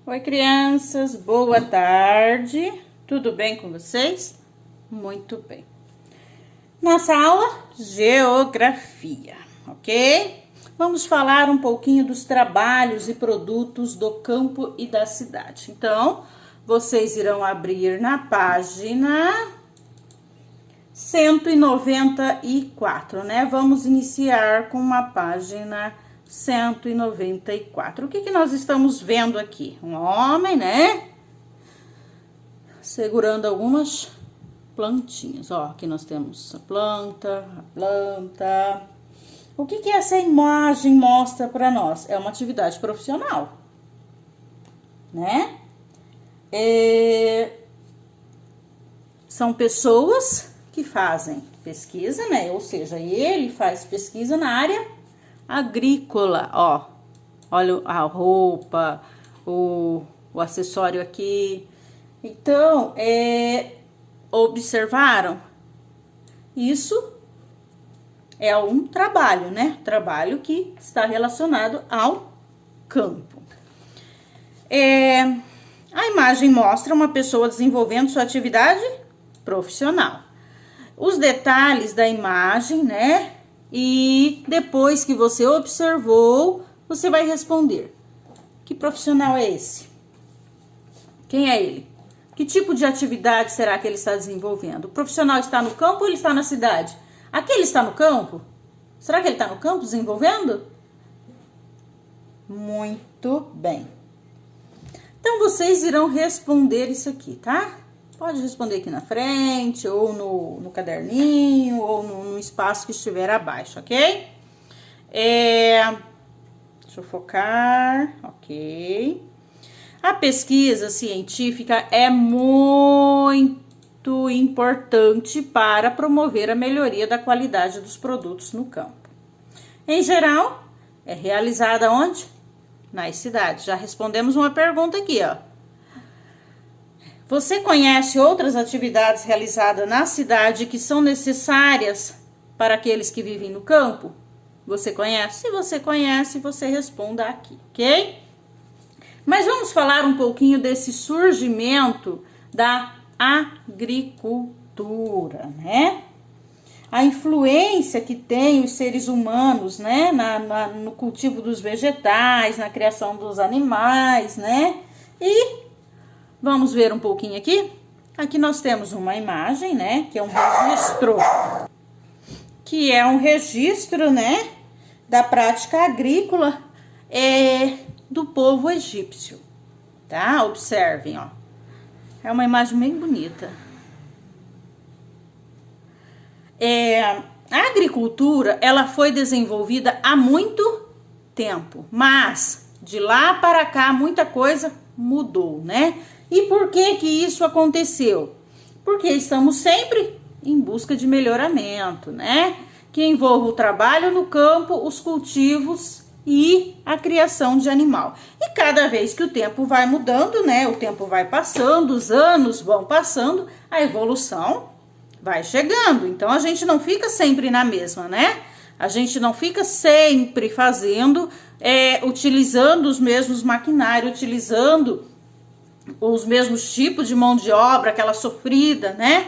Oi, crianças, boa tarde. Tudo bem com vocês? Muito bem. Nossa aula Geografia, ok? Vamos falar um pouquinho dos trabalhos e produtos do campo e da cidade. Então, vocês irão abrir na página 194, né? Vamos iniciar com uma página 194. O que nós estamos vendo aqui? Um homem, né? Segurando algumas plantinhas. Ó, aqui nós temos a planta. O que essa imagem mostra para nós? É uma atividade profissional, né? São pessoas que fazem pesquisa, né? Ou seja, ele faz pesquisa na área agrícola, ó. Olha a roupa, o acessório aqui. Então, observaram? Isso é um trabalho, né? Trabalho que está relacionado ao campo. A imagem mostra uma pessoa desenvolvendo sua atividade profissional. Os detalhes da imagem, né? E depois que você observou, você vai responder. Que profissional é esse? Quem é ele? Que tipo de atividade será que ele está desenvolvendo? O profissional está no campo ou ele está na cidade? Aquele está no campo? Será que ele está no campo desenvolvendo? Muito bem. Então, vocês irão responder isso aqui, tá? Pode responder aqui na frente, ou no caderninho, ou no espaço que estiver abaixo, ok? Deixa eu focar, ok. A pesquisa científica é muito importante para promover a melhoria da qualidade dos produtos no campo. Em geral, é realizada onde? Nas cidades. Já respondemos uma pergunta aqui, ó. Você conhece outras atividades realizadas na cidade que são necessárias para aqueles que vivem no campo? Você conhece? Se você conhece, você responda aqui, ok? Mas vamos falar um pouquinho desse surgimento da agricultura, né? A influência que tem os seres humanos, né? No cultivo dos vegetais, na criação dos animais, né? E vamos ver um pouquinho aqui. Aqui nós temos uma imagem, né? Que é um registro, né? Da prática agrícola do povo egípcio, tá? Observem, ó. É uma imagem bem bonita. A agricultura, ela foi desenvolvida há muito tempo, mas de lá para cá muita coisa mudou, né? E por que isso aconteceu? Porque estamos sempre em busca de melhoramento, né? Que envolva o trabalho no campo, os cultivos e a criação de animal. E cada vez que o tempo vai mudando, né? O tempo vai passando, os anos vão passando, a evolução vai chegando. Então, a gente não fica sempre na mesma, né? A gente não fica sempre fazendo, utilizando os mesmos maquinários, utilizando os mesmos tipos de mão de obra, aquela sofrida, né?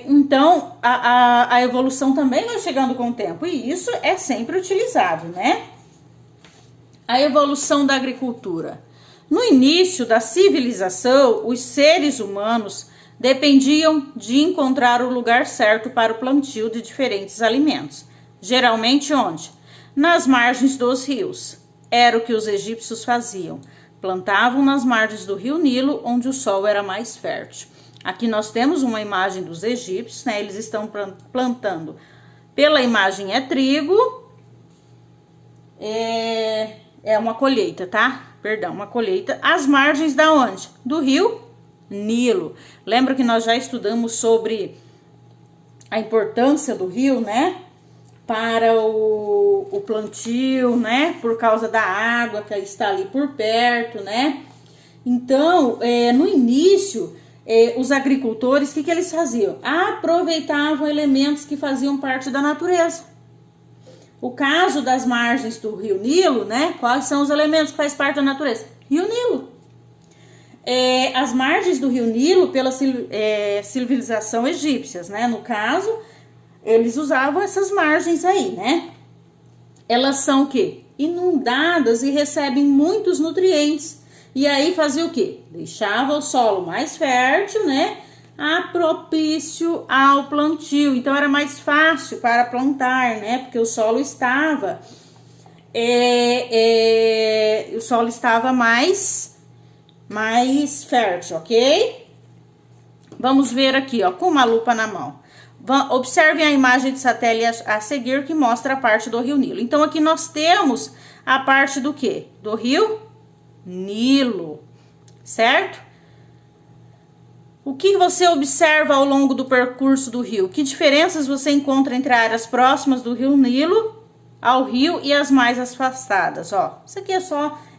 Então, a evolução também vai chegando com o tempo, e isso é sempre utilizado, né? A evolução da agricultura. No início da civilização, os seres humanos dependiam de encontrar o lugar certo para o plantio de diferentes alimentos. Geralmente onde? Nas margens dos rios. Era o que os egípcios faziam. Plantavam nas margens do rio Nilo, onde o solo era mais fértil. Aqui nós temos uma imagem dos egípcios, né? Eles estão plantando. Pela imagem é trigo. É uma colheita, tá? Perdão, uma colheita. Às margens da onde? Do rio Nilo. Lembra que nós já estudamos sobre a importância do rio, né? Para o plantio, né? Por causa da água que está ali por perto, né? Então, no início, os agricultores, o que eles faziam? Aproveitavam elementos que faziam parte da natureza. O caso das margens do rio Nilo, né? Quais são os elementos que faz parte da natureza? Rio Nilo. As margens do rio Nilo pela civilização egípcias, né? No caso, eles usavam essas margens aí, né? Elas são o quê? Inundadas e recebem muitos nutrientes. E aí fazia o quê? Deixava o solo mais fértil, né? Propício ao plantio. Então era mais fácil para plantar, né? Porque o solo estava mais fértil, ok? Vamos ver aqui, ó, com uma lupa na mão. Observem a imagem de satélite a seguir que mostra a parte do rio Nilo. Então aqui nós temos a parte do quê? Do rio Nilo, certo? O que você observa ao longo do percurso do rio? Que diferenças você encontra entre áreas próximas do rio Nilo ao rio e as mais afastadas? Ó, isso aqui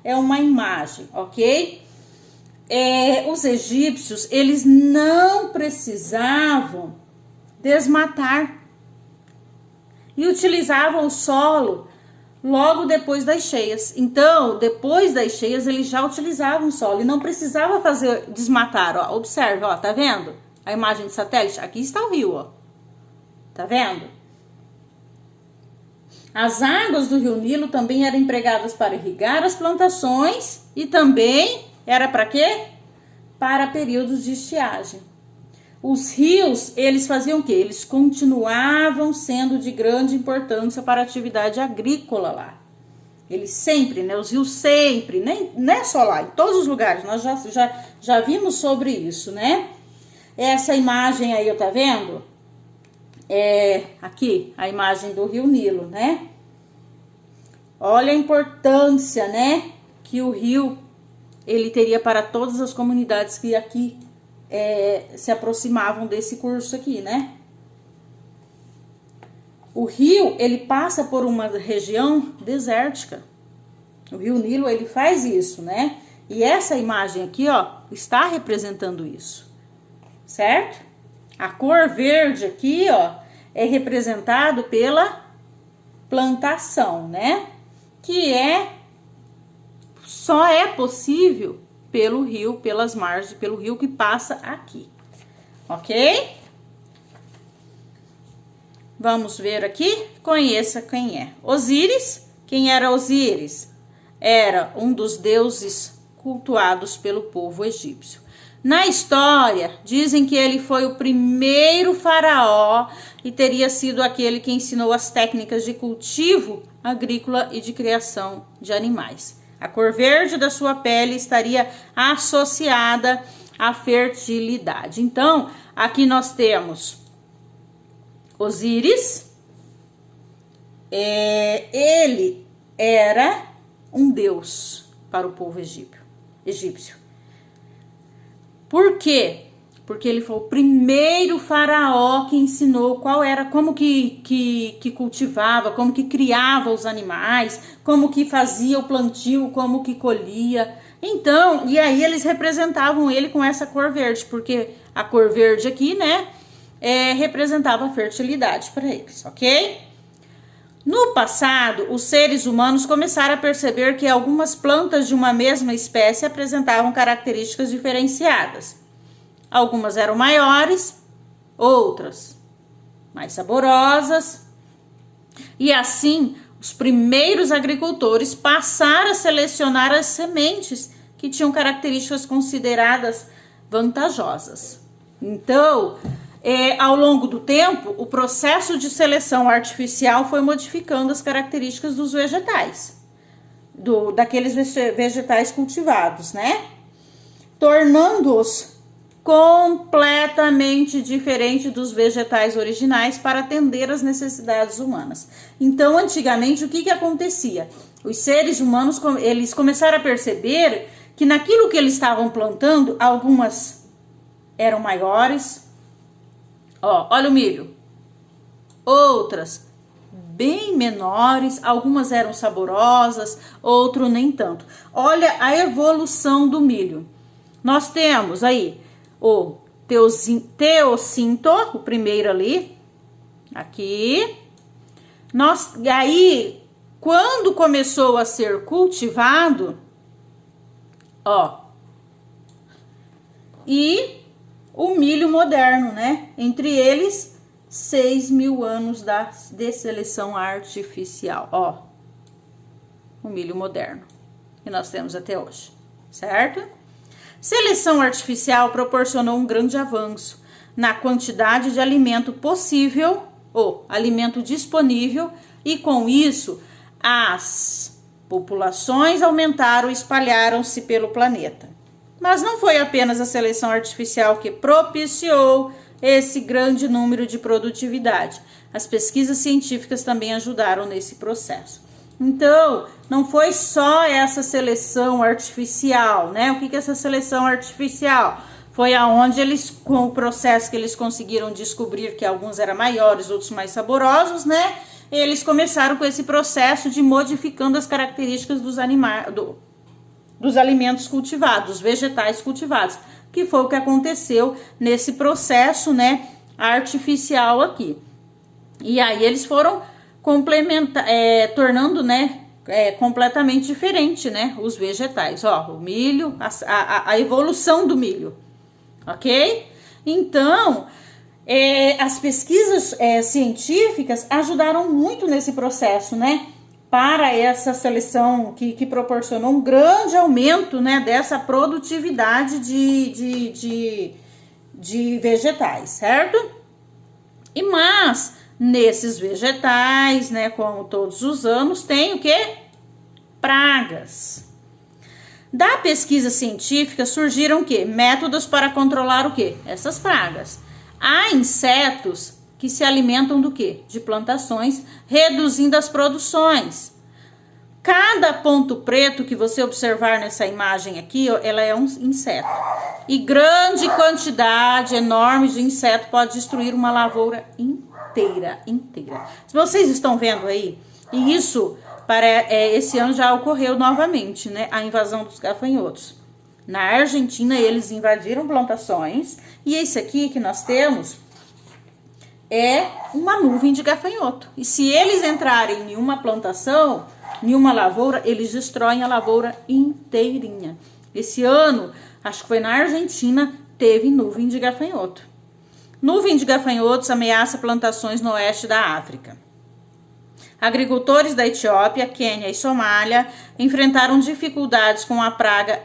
é uma imagem, ok? Os egípcios, eles não precisavam desmatar e utilizavam o solo logo depois das cheias. Então, depois das cheias, eles já utilizavam o solo e não precisava desmatar, ó. Observe, ó, tá vendo? A imagem de satélite, aqui está o rio, ó. Tá vendo? As águas do rio Nilo também eram empregadas para irrigar as plantações e também era para quê? Para períodos de estiagem. Os rios, eles faziam o quê? Eles continuavam sendo de grande importância para a atividade agrícola lá. Eles sempre, né? Os rios sempre, não é só lá, em todos os lugares, nós já vimos sobre isso, né? Essa imagem aí, tá vendo? Aqui, a imagem do rio Nilo, né? Olha a importância, né? Que o rio, ele teria para todas as comunidades que aqui se aproximavam desse curso aqui, né? O rio, ele passa por uma região desértica. O rio Nilo, ele faz isso, né? E essa imagem aqui, ó, está representando isso, certo? A cor verde aqui, ó, é representado pela plantação, né? Que só é possível pelo rio, pelas margens, pelo rio que passa aqui, ok? Vamos ver aqui, conheça quem é. Osíris, quem era Osíris? Era um dos deuses cultuados pelo povo egípcio. Na história, dizem que ele foi o primeiro faraó e teria sido aquele que ensinou as técnicas de cultivo agrícola e de criação de animais. A cor verde da sua pele estaria associada à fertilidade. Então, aqui nós temos Osíris. Ele era um deus para o povo egípcio. Por quê? Porque ele foi o primeiro faraó que ensinou como que cultivava, como que criava os animais, como que fazia o plantio, como que colhia. Então, e aí eles representavam ele com essa cor verde, porque a cor verde aqui, né, representava a fertilidade para eles, ok? No passado, os seres humanos começaram a perceber que algumas plantas de uma mesma espécie apresentavam características diferenciadas. Algumas eram maiores, outras mais saborosas. E assim, os primeiros agricultores passaram a selecionar as sementes que tinham características consideradas vantajosas. Então, ao longo do tempo, o processo de seleção artificial foi modificando as características dos vegetais, daqueles vegetais cultivados, né? Tornando-os completamente diferente dos vegetais originais para atender às necessidades humanas. Então, antigamente, o que acontecia? Os seres humanos, eles começaram a perceber que naquilo que eles estavam plantando, algumas eram maiores. Ó, olha o milho. Outras bem menores, algumas eram saborosas, outras nem tanto. Olha a evolução do milho. Nós temos aí o teocinto, o primeiro ali, aqui. Aí, quando começou a ser cultivado, ó, e o milho moderno, né? Entre eles, 6.000 anos de seleção artificial, ó, o milho moderno que nós temos até hoje, certo? Seleção artificial proporcionou um grande avanço na quantidade de alimento possível, ou alimento disponível, e com isso as populações aumentaram e espalharam-se pelo planeta. Mas não foi apenas a seleção artificial que propiciou esse grande número de produtividade. As pesquisas científicas também ajudaram nesse processo. Então, não foi só essa seleção artificial, né? O que é essa seleção artificial? Foi aonde eles, com o processo que eles conseguiram descobrir que alguns eram maiores, outros mais saborosos, né? Eles começaram com esse processo de modificando as características dos alimentos cultivados, dos vegetais cultivados, que foi o que aconteceu nesse processo, né, artificial aqui. E aí eles foram tornando, né, completamente diferente, né, os vegetais. Ó, o milho, a evolução do milho, ok? Então, as pesquisas científicas ajudaram muito nesse processo, né, para essa seleção que proporcionou um grande aumento, né, dessa produtividade de vegetais, certo? Mas nesses vegetais, né, como todos os anos, tem o quê? Pragas. Da pesquisa científica surgiram o quê? Métodos para controlar o quê? Essas pragas. Há insetos que se alimentam do quê? De plantações, reduzindo as produções. Cada ponto preto que você observar nessa imagem aqui, ó, ela é um inseto. E grande quantidade enorme de inseto pode destruir uma lavoura inteira. Se vocês estão vendo aí, e isso esse ano já ocorreu novamente, né? A invasão dos gafanhotos. Na Argentina, eles invadiram plantações, e esse aqui que nós temos é uma nuvem de gafanhoto. E se eles entrarem em uma plantação, em uma lavoura, eles destroem a lavoura inteirinha. Esse ano, acho que foi na Argentina, teve nuvem de gafanhoto. Nuvem de gafanhotos ameaça plantações no oeste da África. Agricultores da Etiópia, Quênia e Somália enfrentaram dificuldades com a praga.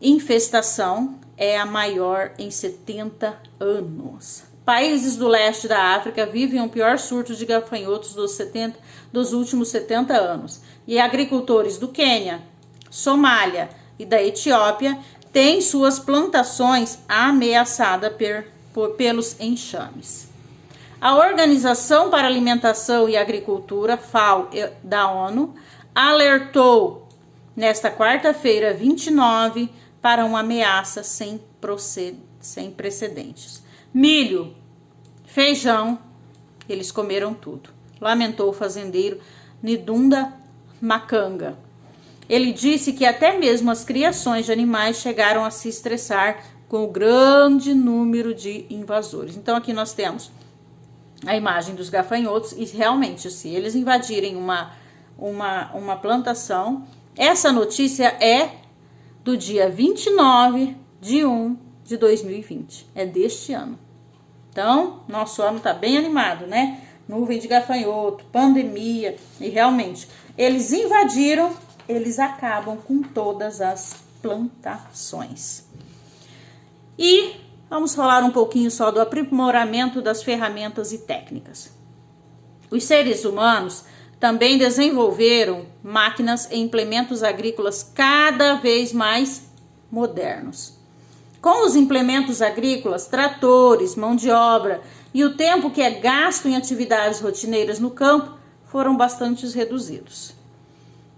Infestação é a maior em 70 anos. Países do leste da África vivem o pior surto de gafanhotos dos últimos 70 anos. E agricultores do Quênia, Somália e da Etiópia têm suas plantações ameaçadas pelos enxames. A Organização para a Alimentação e Agricultura, FAO, da ONU, alertou nesta quarta-feira, 29, para uma ameaça sem precedentes. Milho, feijão, eles comeram tudo, lamentou o fazendeiro Nidunda Makanga. Ele disse que até mesmo as criações de animais chegaram a se estressar com o grande número de invasores. Então aqui nós temos a imagem dos gafanhotos e realmente, se eles invadirem uma plantação, essa notícia é do dia 29 de 1 de 2020, é deste ano. Então, nosso ano tá bem animado, né? Nuvem de gafanhoto, pandemia, e realmente, eles invadiram, eles acabam com todas as plantações. E vamos falar um pouquinho só do aprimoramento das ferramentas e técnicas. Os seres humanos também desenvolveram máquinas e implementos agrícolas cada vez mais modernos. Com os implementos agrícolas, tratores, mão de obra e o tempo que é gasto em atividades rotineiras no campo foram bastante reduzidos.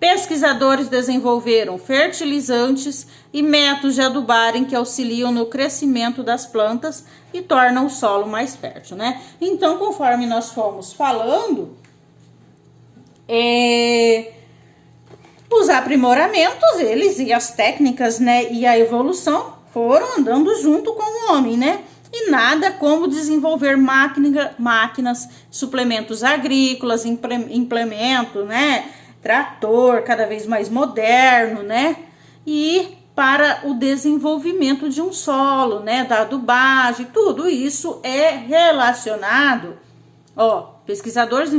Pesquisadores desenvolveram fertilizantes e métodos de adubarem que auxiliam no crescimento das plantas e tornam o solo mais fértil, né? Então, conforme nós fomos falando, os aprimoramentos, eles e as técnicas, né, e a evolução foram andando junto com o homem, né? E nada como desenvolver máquinas, suplementos agrícolas, implemento, né? Trator cada vez mais moderno, né? E para o desenvolvimento de um solo, né? Da adubagem, tudo isso é relacionado. Ó, pesquisadores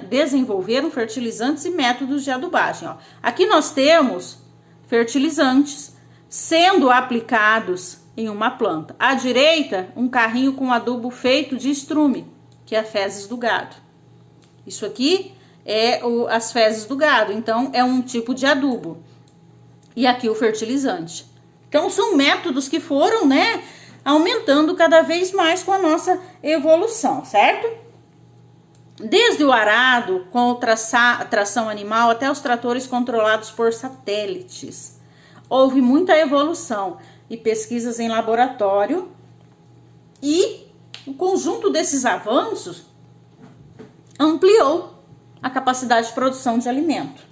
desenvolveram fertilizantes e métodos de adubagem. Ó. Aqui nós temos fertilizantes sendo aplicados em uma planta. À direita, um carrinho com adubo feito de estrume, que é as fezes do gado. Isso aqui é as fezes do gado, então é um tipo de adubo. E aqui o fertilizante. Então são métodos que foram, né, aumentando cada vez mais com a nossa evolução, certo? Desde o arado com tração animal até os tratores controlados por satélites. Houve muita evolução e pesquisas em laboratório, e o conjunto desses avanços ampliou a capacidade de produção de alimento.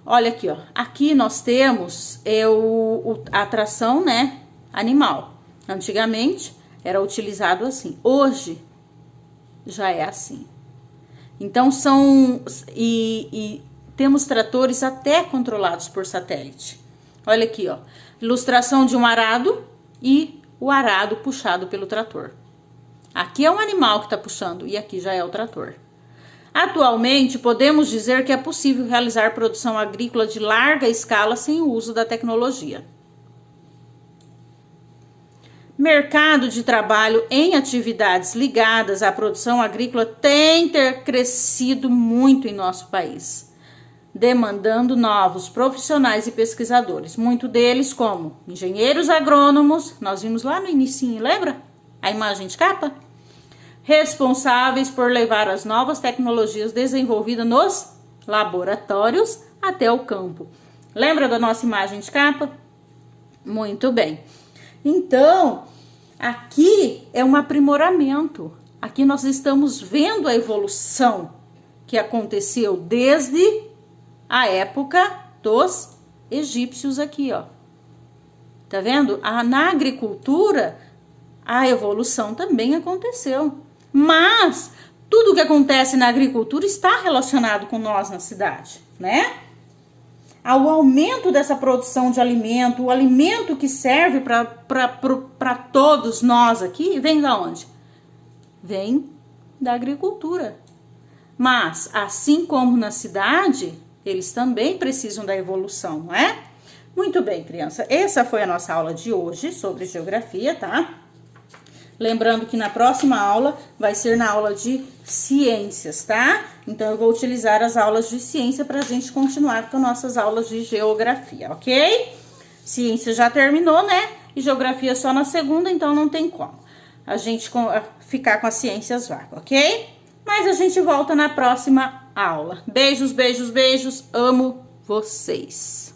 Olha aqui, ó. Aqui nós temos a tração, né, animal. Antigamente era utilizado assim. Hoje já é assim. Então temos tratores até controlados por satélite. Olha aqui, ó. Ilustração de um arado e o arado puxado pelo trator. Aqui é um animal que está puxando e aqui já é o trator. Atualmente, podemos dizer que é possível realizar produção agrícola de larga escala sem o uso da tecnologia. Mercado de trabalho em atividades ligadas à produção agrícola tem crescido muito em nosso país, demandando novos profissionais e pesquisadores, muito deles como engenheiros agrônomos, nós vimos lá no inicinho, lembra? A imagem de capa? Responsáveis por levar as novas tecnologias desenvolvidas nos laboratórios até o campo. Lembra da nossa imagem de capa? Muito bem. Então, aqui é um aprimoramento. Aqui nós estamos vendo a evolução que aconteceu desde a época dos egípcios aqui, ó. Tá vendo? Na agricultura, a evolução também aconteceu. Mas tudo que acontece na agricultura está relacionado com nós na cidade, né? Ao aumento dessa produção de alimento, o alimento que serve para todos nós aqui, vem da onde? Vem da agricultura. Mas, assim como na cidade, eles também precisam da evolução, não é? Muito bem, criança. Essa foi a nossa aula de hoje sobre geografia, tá? Lembrando que na próxima aula vai ser na aula de ciências, tá? Então, eu vou utilizar as aulas de ciência para a gente continuar com nossas aulas de geografia, ok? Ciência já terminou, né? E geografia só na segunda, então não tem como a gente ficar com as ciências vagas, ok? Mas a gente volta na próxima aula. Beijos, beijos, beijos. Amo vocês.